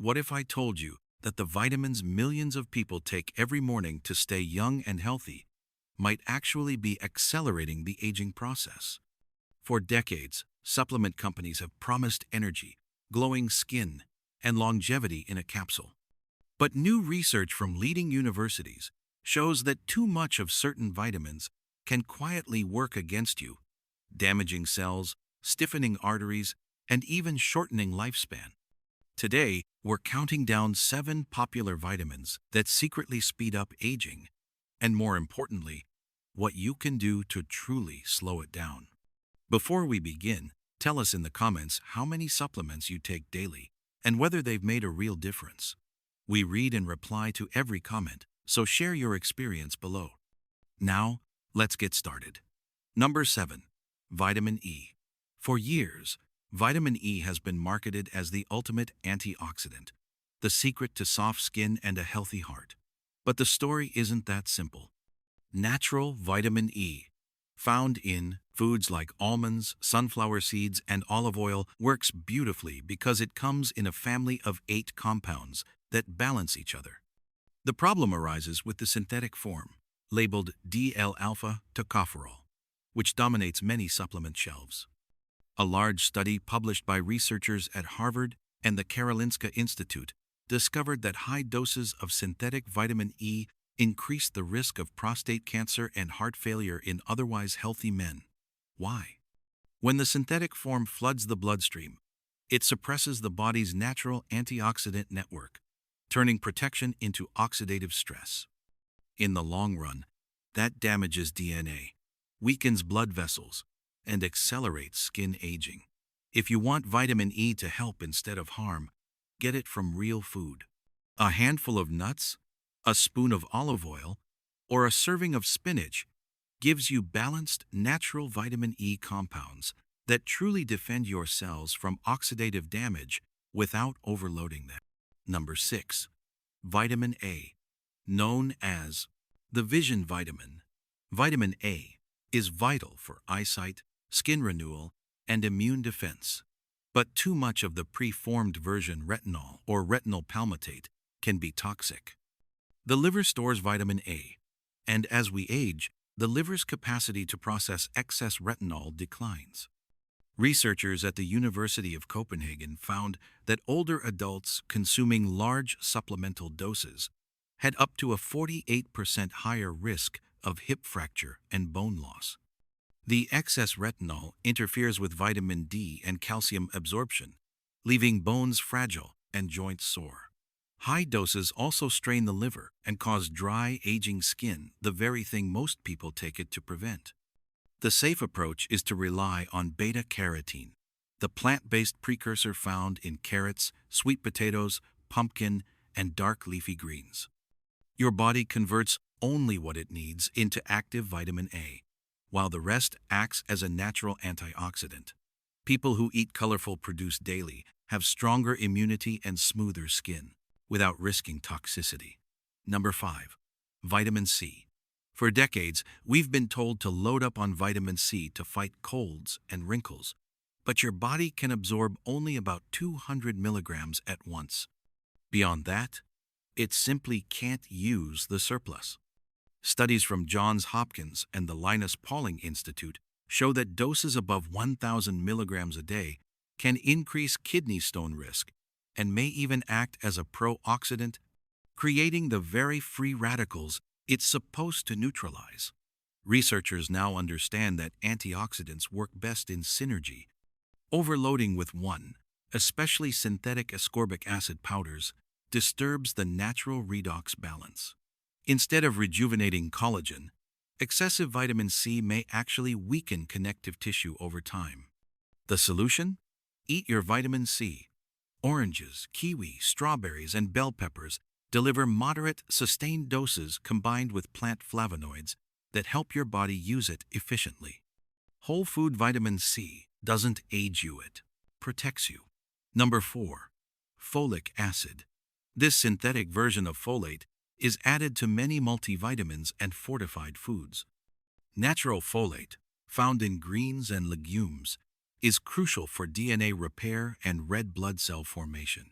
What if I told you that the vitamins millions of people take every morning to stay young and healthy might actually be accelerating the aging process? For decades, supplement companies have promised energy, glowing skin, and longevity in a capsule. But new research from leading universities shows that too much of certain vitamins can quietly work against you, damaging cells, stiffening arteries, and even shortening lifespan. Today, we're counting down 7 popular vitamins that secretly speed up aging, and more importantly, what you can do to truly slow it down. Before we begin, tell us in the comments how many supplements you take daily and whether they've made a real difference. We read and reply to every comment, so share your experience below. Now, let's get started. Number 7. Vitamin E. For years, vitamin E has been marketed as the ultimate antioxidant, the secret to soft skin and a healthy heart. But the story isn't that simple. Natural vitamin E, found in foods like almonds, sunflower seeds, and olive oil, works beautifully because it comes in a family of 8 compounds that balance each other. The problem arises with the synthetic form, labeled DL-alpha tocopherol, which dominates many supplement shelves. A large study published by researchers at Harvard and the Karolinska Institute discovered that high doses of synthetic vitamin E increase the risk of prostate cancer and heart failure in otherwise healthy men. Why? When the synthetic form floods the bloodstream, it suppresses the body's natural antioxidant network, turning protection into oxidative stress. In the long run, that damages DNA, weakens blood vessels, and accelerates skin aging. If you want vitamin E to help instead of harm, get it from real food. A handful of nuts, a spoon of olive oil, or a serving of spinach gives you balanced, natural vitamin E compounds that truly defend your cells from oxidative damage without overloading them. Number 6. Vitamin A. Known as the vision vitamin, vitamin A is vital for eyesight, skin renewal, and immune defense. But too much of the preformed version retinol or retinol palmitate can be toxic. The liver stores vitamin A, and as we age, the liver's capacity to process excess retinol declines. Researchers at the University of Copenhagen found that older adults consuming large supplemental doses had up to a 48% higher risk of hip fracture and bone loss. The excess retinol interferes with vitamin D and calcium absorption, leaving bones fragile and joints sore. High doses also strain the liver and cause dry, aging skin, the very thing most people take it to prevent. The safe approach is to rely on beta-carotene, the plant-based precursor found in carrots, sweet potatoes, pumpkin, and dark leafy greens. Your body converts only what it needs into active vitamin A, while the rest acts as a natural antioxidant. People who eat colorful produce daily have stronger immunity and smoother skin, without risking toxicity. Number 5. Vitamin C. For decades, we've been told to load up on vitamin C to fight colds and wrinkles, but your body can absorb only about 200 milligrams at once. Beyond that, it simply can't use the surplus. Studies from Johns Hopkins and the Linus Pauling Institute show that doses above 1,000 milligrams a day can increase kidney stone risk and may even act as a pro-oxidant, creating the very free radicals it's supposed to neutralize. Researchers now understand that antioxidants work best in synergy. Overloading with one, especially synthetic ascorbic acid powders, disturbs the natural redox balance. Instead of rejuvenating collagen, excessive vitamin C may actually weaken connective tissue over time. The solution? Eat your vitamin C. Oranges, kiwi, strawberries, and bell peppers deliver moderate, sustained doses combined with plant flavonoids that help your body use it efficiently. Whole food vitamin C doesn't age you, it protects you. Number 4. Folic acid. This synthetic version of folate is added to many multivitamins and fortified foods. Natural folate, found in greens and legumes, is crucial for DNA repair and red blood cell formation.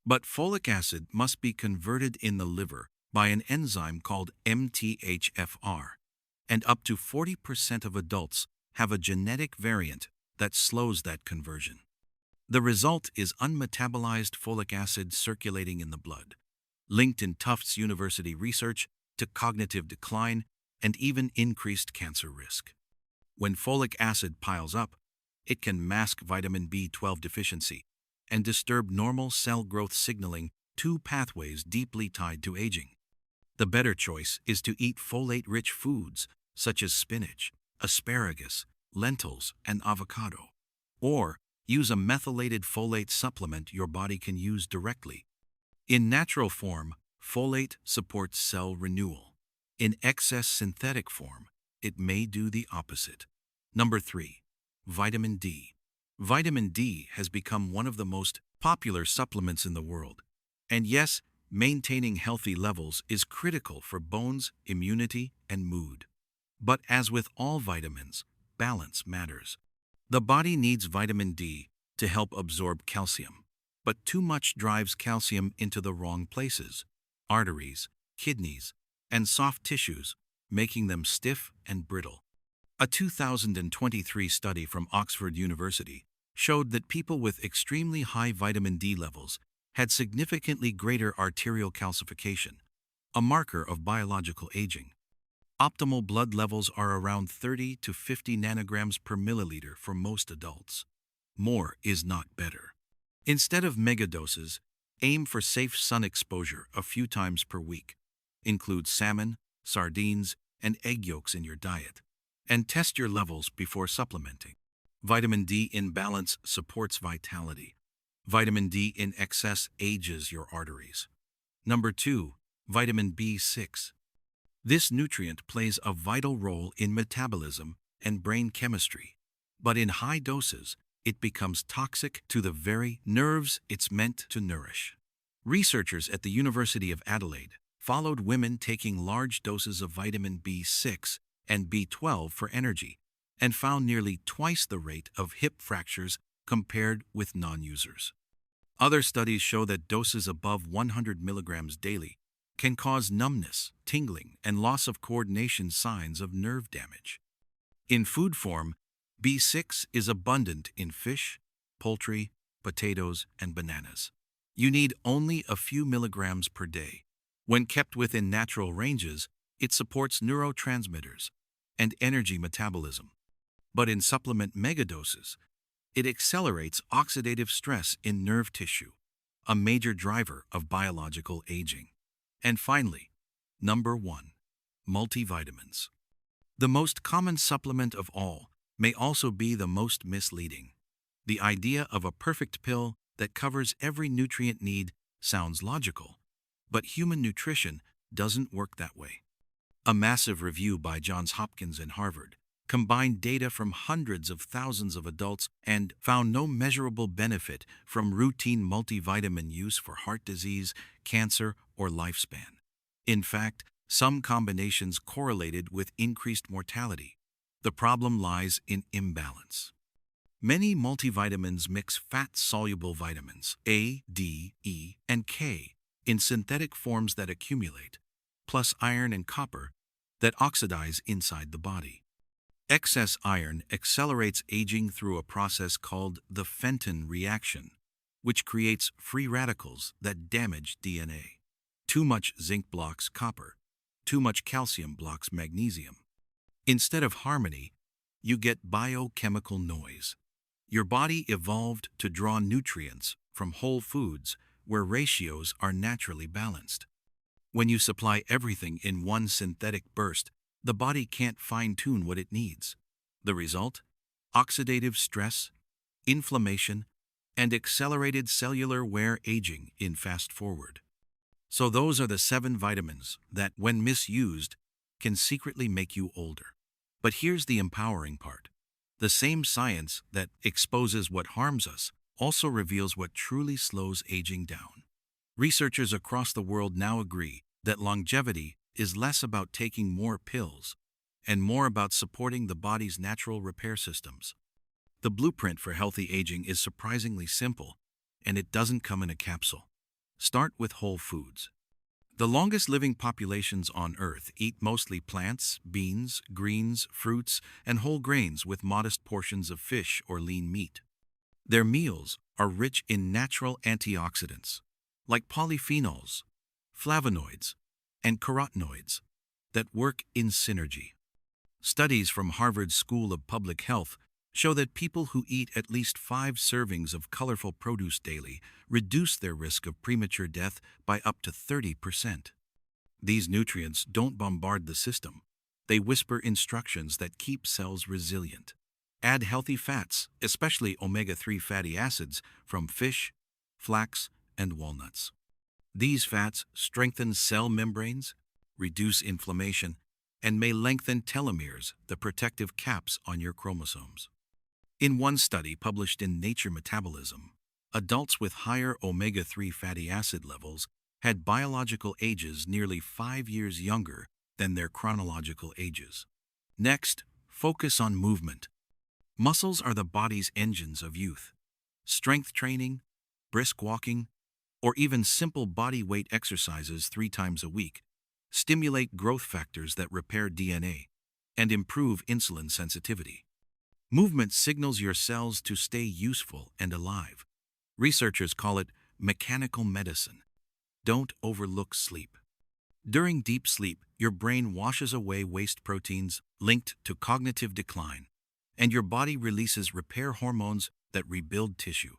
But folic acid must be converted in the liver by an enzyme called MTHFR, and up to 40% of adults have a genetic variant that slows that conversion. The result is unmetabolized folic acid circulating in the blood, linked in Tufts University research to cognitive decline and even increased cancer risk. When folic acid piles up, it can mask vitamin B12 deficiency and disturb normal cell growth signaling, two pathways deeply tied to aging. The better choice is to eat folate-rich foods such as spinach, asparagus, lentils, and avocado. Or use a methylated folate supplement your body can use directly. In natural form, folate supports cell renewal. In excess synthetic form, it may do the opposite. Number 3. Vitamin D. Vitamin D has become one of the most popular supplements in the world. And yes, maintaining healthy levels is critical for bones, immunity, and mood. But as with all vitamins, balance matters. The body needs vitamin D to help absorb calcium, but too much drives calcium into the wrong places: arteries, kidneys, and soft tissues, making them stiff and brittle. A 2023 study from Oxford University showed that people with extremely high vitamin D levels had significantly greater arterial calcification, a marker of biological aging. Optimal blood levels are around 30 to 50 nanograms per milliliter for most adults. More is not better. Instead of megadoses, aim for safe sun exposure a few times per week. Include salmon, sardines, and egg yolks in your diet, and test your levels before supplementing. Vitamin D in balance supports vitality. Vitamin D in excess ages your arteries. Number 2. Vitamin B6. This nutrient plays a vital role in metabolism and brain chemistry, but in high doses, it becomes toxic to the very nerves it's meant to nourish. Researchers at the University of Adelaide followed women taking large doses of vitamin B6 and B12 for energy, and found nearly twice the rate of hip fractures compared with non-users. Other studies show that doses above 100 milligrams daily can cause numbness, tingling, and loss of coordination, signs of nerve damage. In food form, B6 is abundant in fish, poultry, potatoes, and bananas. You need only a few milligrams per day. When kept within natural ranges, it supports neurotransmitters and energy metabolism. But in supplement megadoses, it accelerates oxidative stress in nerve tissue, a major driver of biological aging. And finally, number 1. Multivitamins. The most common supplement of all may also be the most misleading. The idea of a perfect pill that covers every nutrient need sounds logical, but human nutrition doesn't work that way. A massive review by Johns Hopkins and Harvard combined data from hundreds of thousands of adults and found no measurable benefit from routine multivitamin use for heart disease, cancer, or lifespan. In fact, some combinations correlated with increased mortality. The problem lies in imbalance. Many multivitamins mix fat-soluble vitamins A, D, E, and K in synthetic forms that accumulate, plus iron and copper that oxidize inside the body. Excess iron accelerates aging through a process called the Fenton reaction, which creates free radicals that damage DNA. Too much zinc blocks copper. Too much calcium blocks magnesium. Instead of harmony, you get biochemical noise. Your body evolved to draw nutrients from whole foods where ratios are naturally balanced. When you supply everything in one synthetic burst, the body can't fine-tune what it needs. The result? Oxidative stress, inflammation, and accelerated cellular wear, aging in fast forward. So those are the 7 vitamins that, when misused, can secretly make you older. But here's the empowering part. The same science that exposes what harms us also reveals what truly slows aging down. Researchers across the world now agree that longevity is less about taking more pills and more about supporting the body's natural repair systems. The blueprint for healthy aging is surprisingly simple, and it doesn't come in a capsule. Start with whole foods. The longest living populations on Earth eat mostly plants, beans, greens, fruits, and whole grains with modest portions of fish or lean meat. Their meals are rich in natural antioxidants, like polyphenols, flavonoids, and carotenoids that work in synergy. Studies from Harvard School of Public Health show that people who eat at least 5 servings of colorful produce daily reduce their risk of premature death by up to 30%. These nutrients don't bombard the system. They whisper instructions that keep cells resilient. Add healthy fats, especially omega-3 fatty acids from fish, flax, and walnuts. These fats strengthen cell membranes, reduce inflammation, and may lengthen telomeres, the protective caps on your chromosomes. In one study published in Nature Metabolism, adults with higher omega-3 fatty acid levels had biological ages nearly 5 years younger than their chronological ages. Next, focus on movement. Muscles are the body's engines of youth. Strength training, brisk walking, or even simple body weight exercises 3 times a week stimulate growth factors that repair DNA and improve insulin sensitivity. Movement signals your cells to stay useful and alive. Researchers call it mechanical medicine. Don't overlook sleep. During deep sleep, your brain washes away waste proteins linked to cognitive decline, and your body releases repair hormones that rebuild tissue.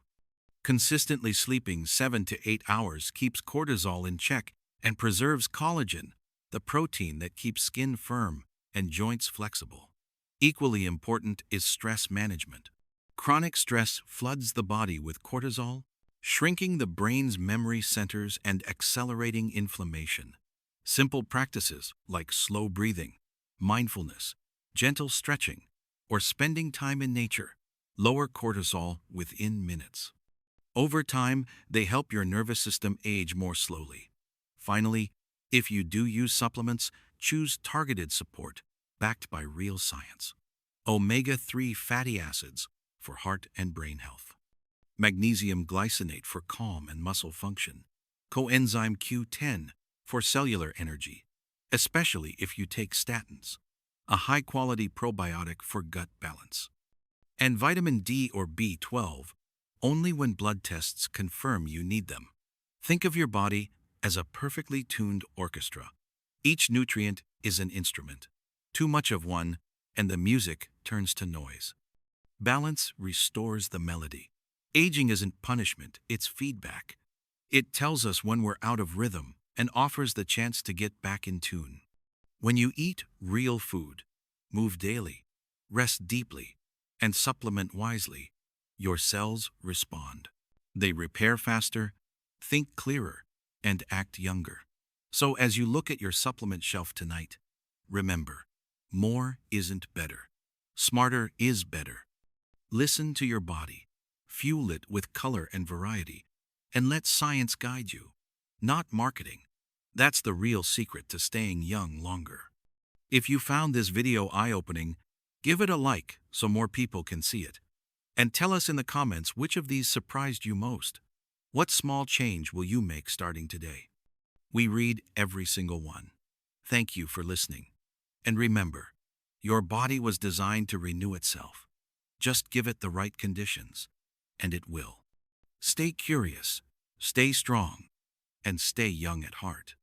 Consistently sleeping 7 to 8 hours keeps cortisol in check and preserves collagen, the protein that keeps skin firm and joints flexible. Equally important is stress management. Chronic stress floods the body with cortisol, shrinking the brain's memory centers and accelerating inflammation. Simple practices like slow breathing, mindfulness, gentle stretching, or spending time in nature lower cortisol within minutes. Over time, they help your nervous system age more slowly. Finally, if you do use supplements, choose targeted support backed by real science. Omega-3 fatty acids for heart and brain health. Magnesium glycinate for calm and muscle function. Coenzyme Q10 for cellular energy, especially if you take statins. A high-quality probiotic for gut balance. And vitamin D or B12 only when blood tests confirm you need them. Think of your body as a perfectly tuned orchestra. Each nutrient is an instrument. Too much of one, and the music turns to noise. Balance restores the melody. Aging isn't punishment, it's feedback. It tells us when we're out of rhythm and offers the chance to get back in tune. When you eat real food, move daily, rest deeply, and supplement wisely, your cells respond. They repair faster, think clearer, and act younger. So as you look at your supplement shelf tonight, remember, more isn't better. Smarter is better. Listen to your body, fuel it with color and variety, and let science guide you, not marketing. That's the real secret to staying young longer. If you found this video eye-opening, give it a like so more people can see it. And tell us in the comments which of these surprised you most. What small change will you make starting today? We read every single one. Thank you for listening. And remember, your body was designed to renew itself. Just give it the right conditions, and it will. Stay curious, stay strong, and stay young at heart.